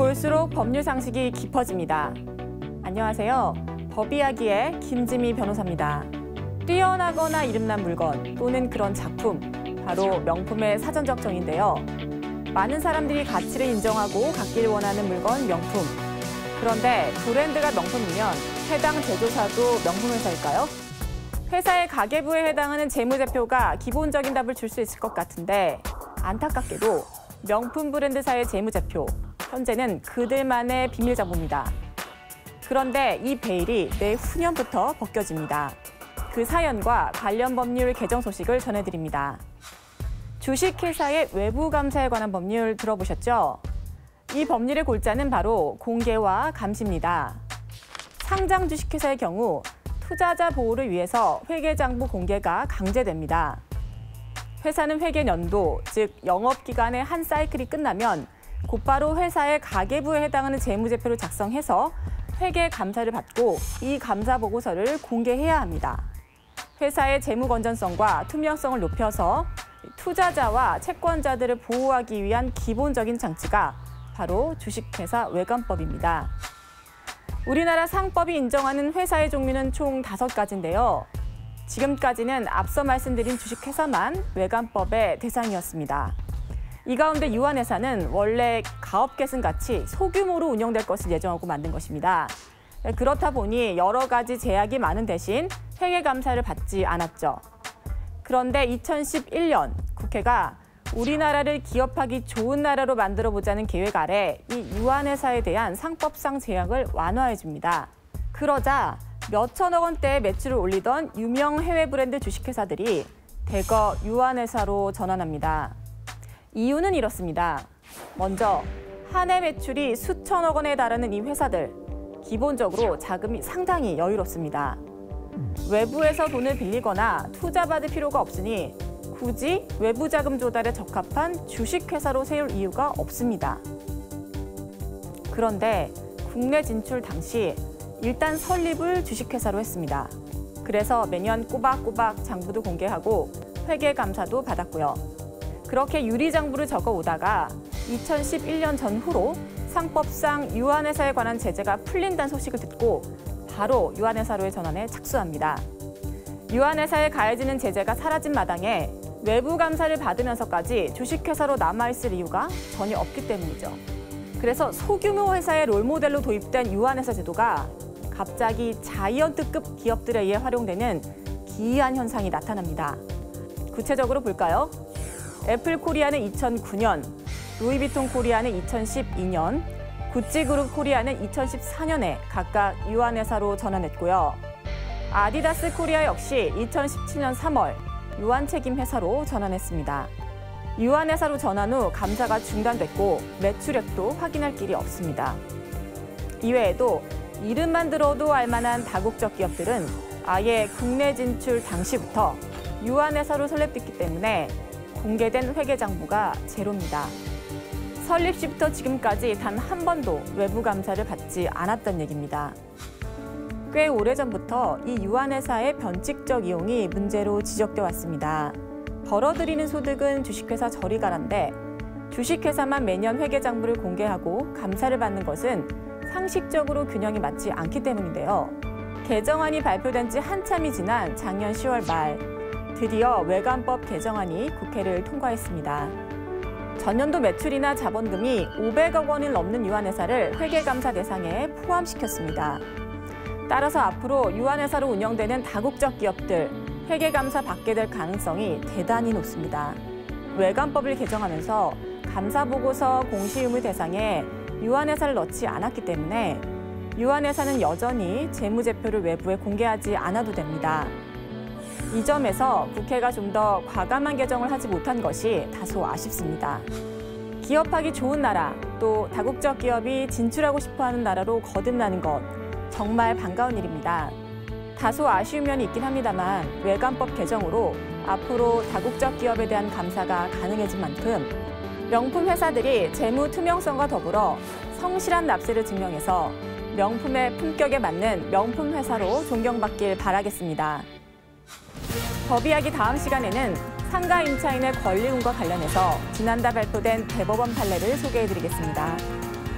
볼수록 법률 상식이 깊어집니다. 안녕하세요. 법 이야기의 김지미 변호사입니다. 뛰어나거나 이름난 물건 또는 그런 작품, 바로 명품의 사전적 정의인데요. 많은 사람들이 가치를 인정하고 갖길 원하는 물건, 명품. 그런데 브랜드가 명품이면 해당 제조사도 명품 회사일까요? 회사의 가계부에 해당하는 재무제표가 기본적인 답을 줄 수 있을 것 같은데 안타깝게도 명품 브랜드사의 재무제표, 현재는 그들만의 비밀 정보입니다. 그런데 이 베일이 내후년부터 벗겨집니다. 그 사연과 관련 법률 개정 소식을 전해드립니다. 주식회사의 외부 감사에 관한 법률 들어보셨죠? 이 법률의 골자는 바로 공개와 감시입니다. 상장 주식회사의 경우 투자자 보호를 위해서 회계장부 공개가 강제됩니다. 회사는 회계 연도, 즉 영업기간의 한 사이클이 끝나면 곧바로 회사의 가계부에 해당하는 재무제표를 작성해서 회계 감사를 받고 이 감사 보고서를 공개해야 합니다. 회사의 재무 건전성과 투명성을 높여서 투자자와 채권자들을 보호하기 위한 기본적인 장치가 바로 주식회사 외관법입니다. 우리나라 상법이 인정하는 회사의 종류는 총 5가지인데요. 지금까지는 앞서 말씀드린 주식회사만 외관법의 대상이었습니다. 이 가운데 유한회사는 원래 가업계승같이 소규모로 운영될 것을 예정하고 만든 것입니다. 그렇다 보니 여러 가지 제약이 많은 대신 회계감사를 받지 않았죠. 그런데 2011년 국회가 우리나라를 기업하기 좋은 나라로 만들어보자는 계획 아래 이 유한회사에 대한 상법상 제약을 완화해줍니다. 그러자 몇천억 원대의 매출을 올리던 유명 해외 브랜드 주식회사들이 대거 유한회사로 전환합니다. 이유는 이렇습니다. 먼저 한 해 매출이 수천억 원에 달하는 이 회사들, 기본적으로 자금이 상당히 여유롭습니다. 외부에서 돈을 빌리거나 투자받을 필요가 없으니 굳이 외부 자금 조달에 적합한 주식회사로 세울 이유가 없습니다. 그런데 국내 진출 당시 일단 설립을 주식회사로 했습니다. 그래서 매년 꼬박꼬박 장부도 공개하고 회계감사도 받았고요. 그렇게 유리장부를 적어오다가 2011년 전후로 상법상 유한회사에 관한 제재가 풀린다는 소식을 듣고 바로 유한회사로의 전환에 착수합니다. 유한회사에 가해지는 제재가 사라진 마당에 외부 감사를 받으면서까지 주식회사로 남아있을 이유가 전혀 없기 때문이죠. 그래서 소규모 회사의 롤모델로 도입된 유한회사 제도가 갑자기 자이언트급 기업들에 의해 활용되는 기이한 현상이 나타납니다. 구체적으로 볼까요? 애플 코리아는 2009년, 루이비통 코리아는 2012년, 구찌그룹 코리아는 2014년에 각각 유한회사로 전환했고요. 아디다스 코리아 역시 2017년 3월 유한책임회사로 전환했습니다. 유한회사로 전환 후 감사가 중단됐고 매출액도 확인할 길이 없습니다. 이외에도 이름만 들어도 알만한 다국적 기업들은 아예 국내 진출 당시부터 유한회사로 설립됐기 때문에 공개된 회계장부가 제로입니다. 설립 시부터 지금까지 단 한 번도 외부 감사를 받지 않았던 얘기입니다. 꽤 오래전부터 이 유한회사의 변칙적 이용이 문제로 지적돼 왔습니다. 벌어들이는 소득은 주식회사 저리 가란데 주식회사만 매년 회계장부를 공개하고 감사를 받는 것은 상식적으로 균형이 맞지 않기 때문인데요. 개정안이 발표된 지 한참이 지난 작년 10월 말 드디어 외관법 개정안이 국회를 통과했습니다. 전년도 매출이나 자본금이 500억 원을 넘는 유한회사를 회계감사 대상에 포함시켰습니다. 따라서 앞으로 유한회사로 운영되는 다국적 기업들, 회계감사 받게 될 가능성이 대단히 높습니다. 외관법을 개정하면서 감사보고서 공시의무 대상에 유한회사를 넣지 않았기 때문에 유한회사는 여전히 재무제표를 외부에 공개하지 않아도 됩니다. 이 점에서 국회가 좀 더 과감한 개정을 하지 못한 것이 다소 아쉽습니다. 기업하기 좋은 나라, 또 다국적 기업이 진출하고 싶어하는 나라로 거듭나는 것, 정말 반가운 일입니다. 다소 아쉬운 면이 있긴 합니다만 외관법 개정으로 앞으로 다국적 기업에 대한 감사가 가능해진 만큼 명품 회사들이 재무 투명성과 더불어 성실한 납세를 증명해서 명품의 품격에 맞는 명품 회사로 존경받길 바라겠습니다. 법 이야기 다음 시간에는 상가 임차인의 권리운과 관련해서 지난달 발표된 대법원 판례를 소개해드리겠습니다.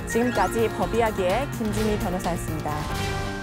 지금까지 법이야기의 김진희 변호사였습니다.